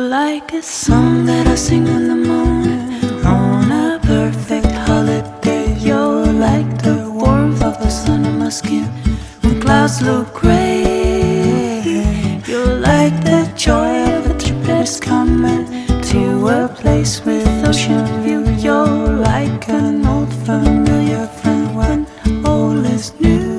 like a song that I sing in the morning on a perfect holiday. You're like the warmth of the sun on my skin when clouds look gray. You're like the joy of a trip that is coming to a place with ocean view. You're like an old familiar friend when all is new.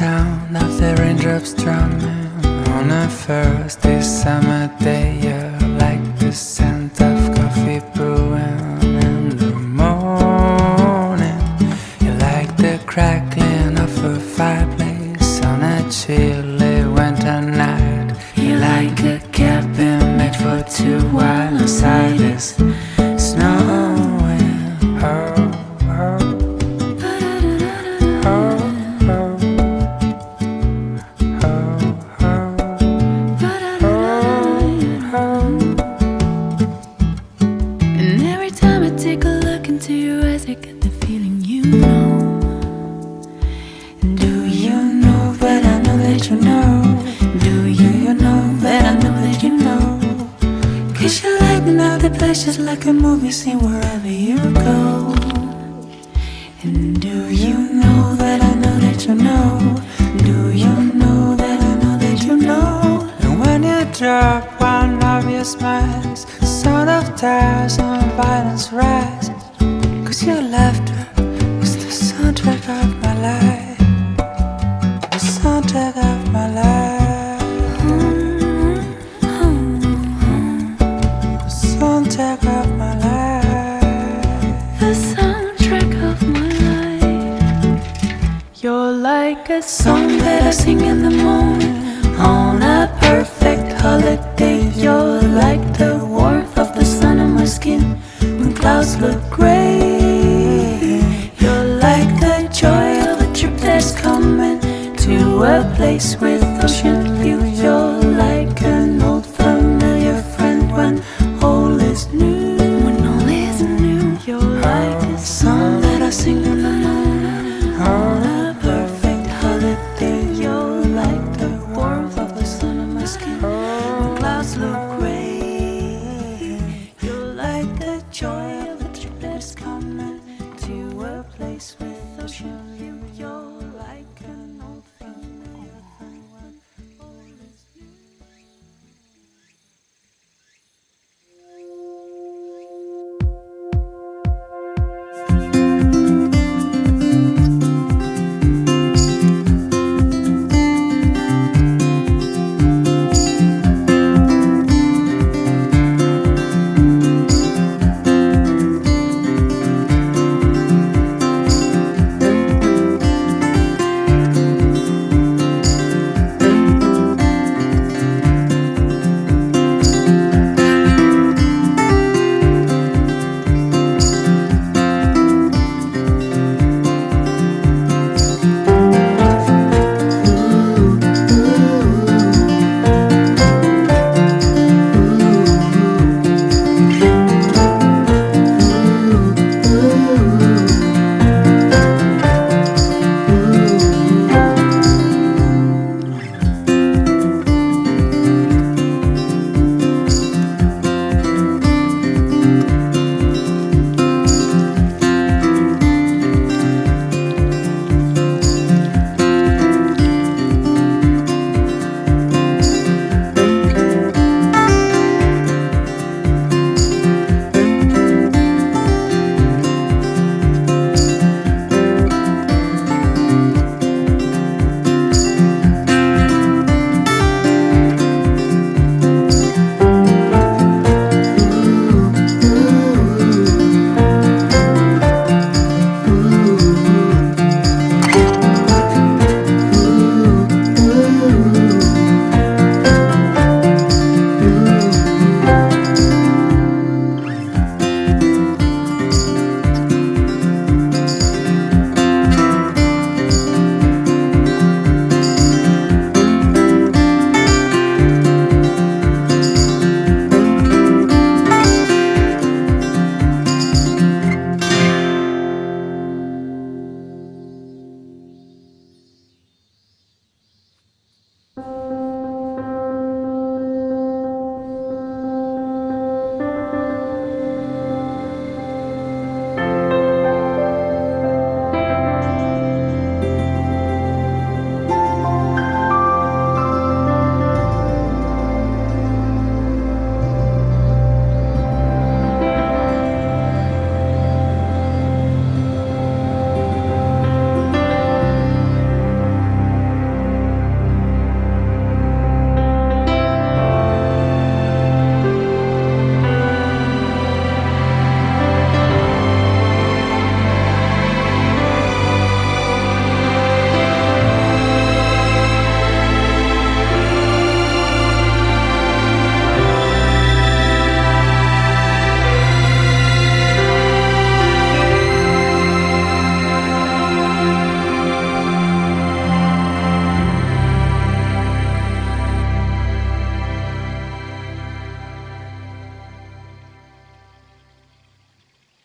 Sound of the raindrops drumming on a first this summer day. You're like the scent of coffee brewing in the morning. You're like the crackling of a fireplace on a chilly winter night. You're like a cabin made for two while inside is snowing. Oh, oh. Just like a movie scene wherever you go. And do you know that I know that you know? Do you know that I know that you know? And when you drop one of your smiles, the sound of tears and violence rise. Cause your laughter is the soundtrack of my life. The soundtrack of my life. Soundtrack of my life. The soundtrack of my life. You're like a song that I sing in the morning on a perfect holiday. You're like the warmth of the sun on my skin when clouds look gray. You're like the joy of a trip that's coming to a place with ocean view. You're like an old familiar friend when all is new. When all is new. You're like a song that I sing in the morning on a perfect holiday. You're like the warmth of the sun on my skin when clouds look gray. You're like the joy of a trip that's coming to a place with ocean view. You're